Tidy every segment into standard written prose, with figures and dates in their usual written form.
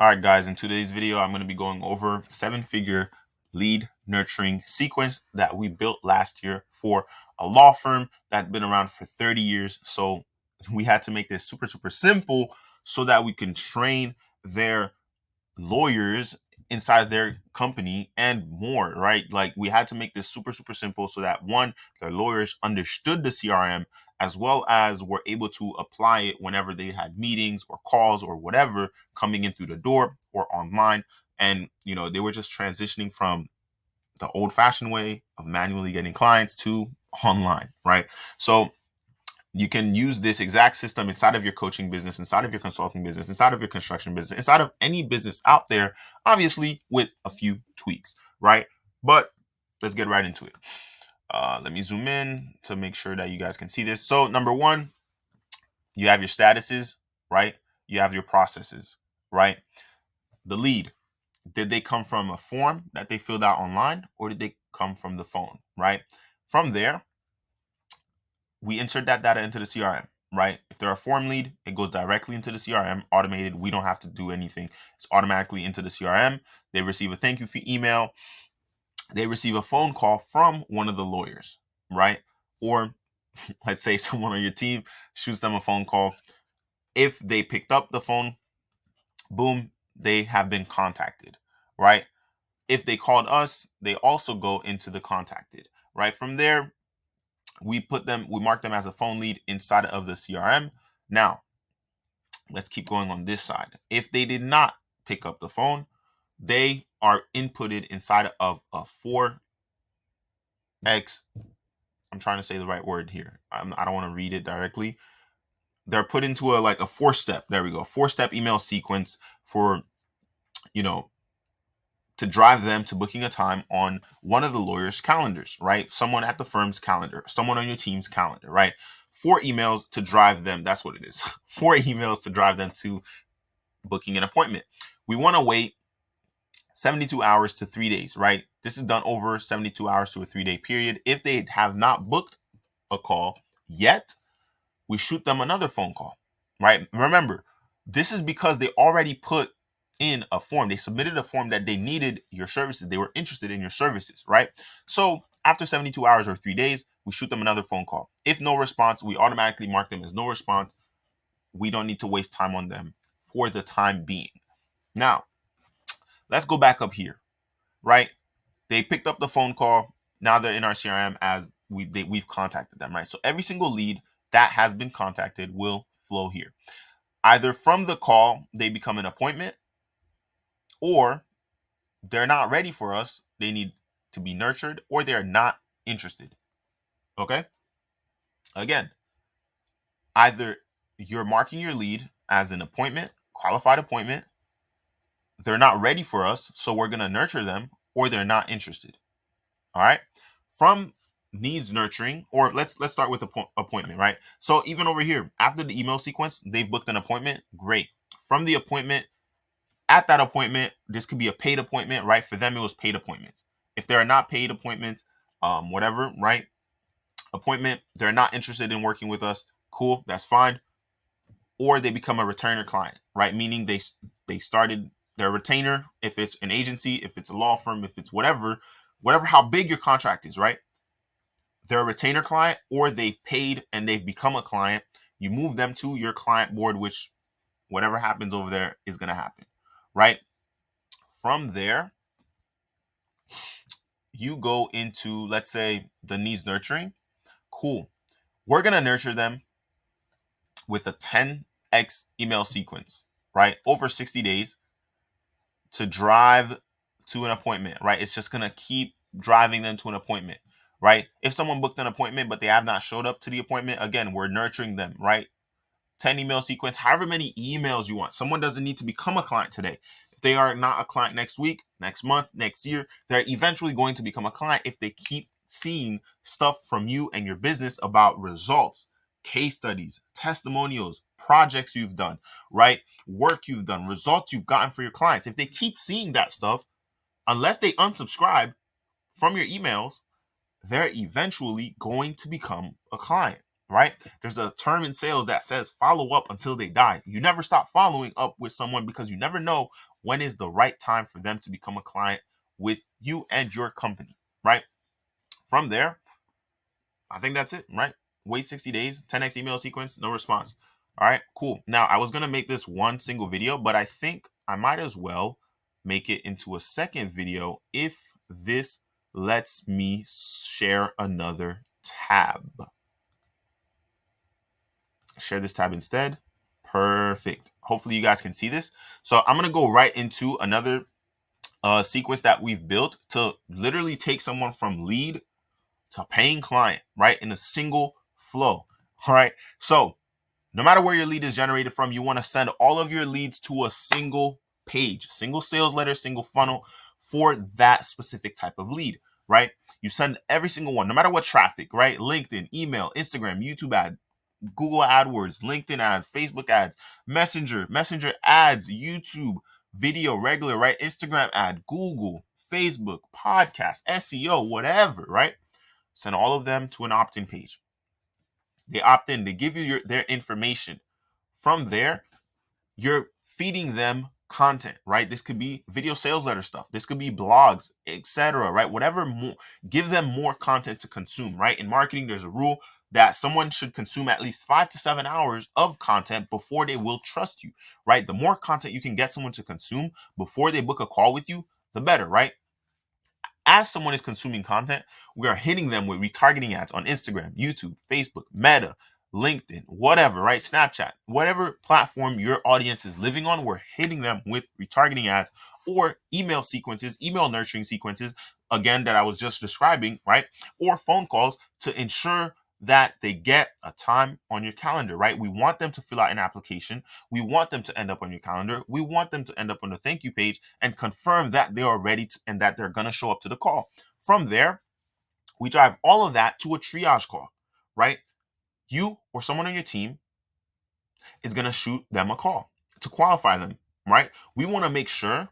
All right, guys, in today's video, I'm going to be going over 7-figure lead nurturing sequence that we built last year for a law firm that's been around for 30 years. So we had to make this super, super simple so that we can train their lawyers inside their company and more, right? Like we had to make this super, super simple so that one, their lawyers understood the CRM as well as were able to apply it whenever they had meetings or calls or whatever coming in through the door or online. And, they were just transitioning from the old fashioned way of manually getting clients to online, right? So you can use this exact system inside of your coaching business, inside of your consulting business, inside of your construction business, inside of any business out there, obviously with a few tweaks, right? But let's get right into it. Let me zoom in to make sure that you guys can see this. So number one, you have your statuses, right? You have your processes, right? The lead, did they come from a form that they filled out online or did they come from the phone, right? From there, we insert that data into the CRM, right? If they're a form lead, it goes directly into the CRM, automated. We don't have to do anything. It's automatically into the CRM. They receive a thank you fee email. They receive a phone call from one of the lawyers, right? Or let's say someone on your team shoots them a phone call. If they picked up the phone, boom, they have been contacted, right? If they called us, they also go into the contacted, right? From there, we mark them as a phone lead inside of the CRM. Now, let's keep going on this side. If they did not pick up the phone, they are inputted inside of a 4x. I'm trying to say the right word here. I don't want to read it directly. They're put into a 4-step. There we go. 4-step email sequence for, to drive them to booking a time on one of the lawyer's calendars, right? Someone at the firm's calendar, someone on your team's calendar, right? 4 emails to drive them. That's what it is. 4 emails to drive them to booking an appointment. We want to wait 72 hours to 3 days, right? This is done over 72 hours to a 3-day period. If they have not booked a call yet, we shoot them another phone call, right? Remember, this is because they already put in a form. They submitted a form that they needed your services. They were interested in your services, right? So after 72 hours or 3 days, we shoot them another phone call. If no response, we automatically mark them as no response. We don't need to waste time on them for the time being. Now, let's go back up here, right? They picked up the phone call. Now they're in our CRM as we've contacted them, right? So every single lead that has been contacted will flow here. Either from the call, they become an appointment, or they're not ready for us. They need to be nurtured, or they're not interested. Okay? Again, either you're marking your lead as an appointment, qualified appointment, they're not ready for us, so we're going to nurture them, or they're not interested. All right? From needs nurturing, or let's start with the appointment, right? So even over here, after the email sequence, they've booked an appointment. Great. From the appointment, at that appointment, this could be a paid appointment, right? For them, it was paid appointments. If there are not paid appointments, whatever, right? Appointment, they're not interested in working with us. Cool, that's fine. Or they become a retainer client, right? Meaning they started their retainer. If it's an agency, if it's a law firm, if it's whatever, how big your contract is, right? They're a retainer client, or they've paid and they've become a client. You move them to your client board, which whatever happens over there is going to happen, right? From there, you go into, let's say, the needs nurturing. Cool. We're going to nurture them with a 10x email sequence, right? Over 60 days to drive to an appointment, right? It's just going to keep driving them to an appointment, right? If someone booked an appointment, but they have not showed up to the appointment, again, we're nurturing them, right? 10 email sequence, however many emails you want. Someone doesn't need to become a client today. If they are not a client next week, next month, next year, they're eventually going to become a client if they keep seeing stuff from you and your business about results, case studies, testimonials, projects you've done, right? Work you've done, results you've gotten for your clients. If they keep seeing that stuff, unless they unsubscribe from your emails, they're eventually going to become a client, right? There's a term in sales that says follow up until they die. You never stop following up with someone because you never know when is the right time for them to become a client with you and your company, right? From there, I think that's it, right? Wait 60 days, 10x email sequence, no response. All right, cool. Now, I was going to make this one single video, but I think I might as well make it into a second video if this lets me share another tab. Share this tab instead. Perfect. Hopefully you guys can see this. So I'm going to go right into another sequence that we've built to literally take someone from lead to paying client, right? In a single flow. All right. So no matter where your lead is generated from, you want to send all of your leads to a single page, single sales letter, single funnel for that specific type of lead, right? You send every single one, no matter what traffic, right? LinkedIn, email, Instagram, YouTube ad, Google AdWords, LinkedIn ads, Facebook ads, Messenger ads, YouTube, video, regular, right? Instagram ad, Google, Facebook, podcast, SEO, whatever, right? Send all of them to an opt-in page. They opt in, they give you their information. From there, you're feeding them content, right? This could be video sales letter stuff. This could be blogs, etc., right? Whatever, more, give them more content to consume, right? In marketing, there's a rule that someone should consume at least 5 to 7 hours of content before they will trust you, right? The more content you can get someone to consume before they book a call with you, the better, right? As someone is consuming content, we are hitting them with retargeting ads on Instagram, YouTube, Facebook, Meta, LinkedIn, whatever, right? Snapchat, whatever platform your audience is living on, we're hitting them with retargeting ads or email sequences, email nurturing sequences, again, that I was just describing, right? Or phone calls to ensure that they get a time on your calendar, right? We want them to fill out an application. We want them to end up on your calendar. We want them to end up on the thank you page and confirm that they are ready to, and that they're going to show up to the call. From there, we drive all of that to a triage call, right? You or someone on your team is going to shoot them a call to qualify them, right? We want to make sure,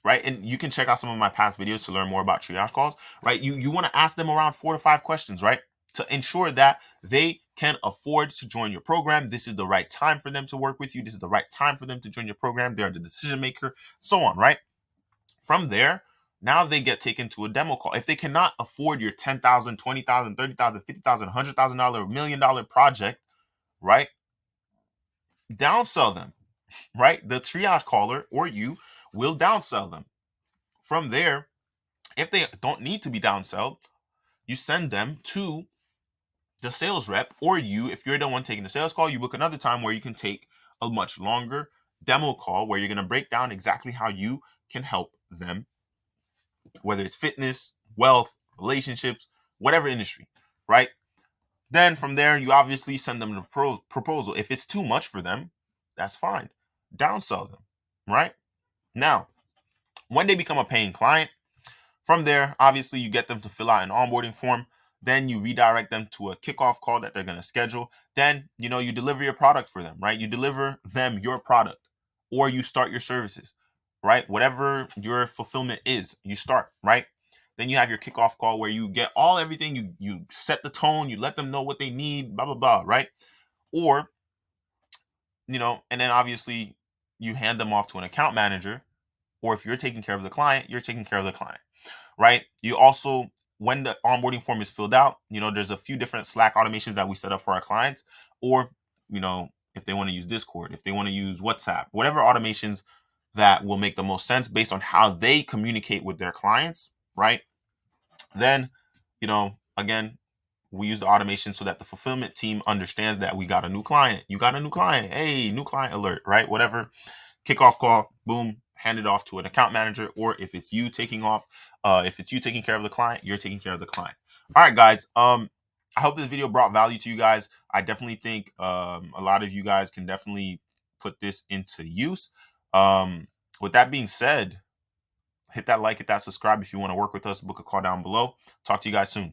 right? And you can check out some of my past videos to learn more about triage calls, right? You want to ask them around 4 to 5 questions, right? To ensure that they can afford to join your program. This is the right time for them to work with you. This is the right time for them to join your program. They're the decision maker, so on, right? From there, now they get taken to a demo call. If they cannot afford your $10,000, $20,000, $30,000, $50,000, $100,000, $1 million project, right? Downsell them, right? The triage caller or you will downsell them. From there, if they don't need to be downselled, you send them to the sales rep, or you, if you're the one taking the sales call, you book another time where you can take a much longer demo call where you're going to break down exactly how you can help them, whether it's fitness, wealth, relationships, whatever industry, right? Then from there, you obviously send them the proposal. If it's too much for them, that's fine. Downsell them, right? Now, when they become a paying client, from there, obviously, you get them to fill out an onboarding form. Then you redirect them to a kickoff call that they're going to schedule. Then, you deliver your product for them, right? You deliver them your product, or you start your services, right? Whatever your fulfillment is, you start, right? Then you have your kickoff call where you get everything. You set the tone. You let them know what they need, blah, blah, blah, right? Or, and then obviously you hand them off to an account manager. Or if you're taking care of the client, you're taking care of the client, right? You also, when the onboarding form is filled out, there's a few different Slack automations that we set up for our clients, or, if they want to use Discord, if they want to use WhatsApp, whatever automations that will make the most sense based on how they communicate with their clients, right? Then, again, we use the automation so that the fulfillment team understands that we got a new client. You got a new client. Hey, new client alert, right? Whatever. Kickoff call, boom, hand it off to an account manager, or if it's you taking care of the client, you're taking care of the client. All right, guys. I hope this video brought value to you guys. I definitely think a lot of you guys can definitely put this into use. With that being said, hit that like, hit that subscribe if you want to work with us. Book a call down below. Talk to you guys soon.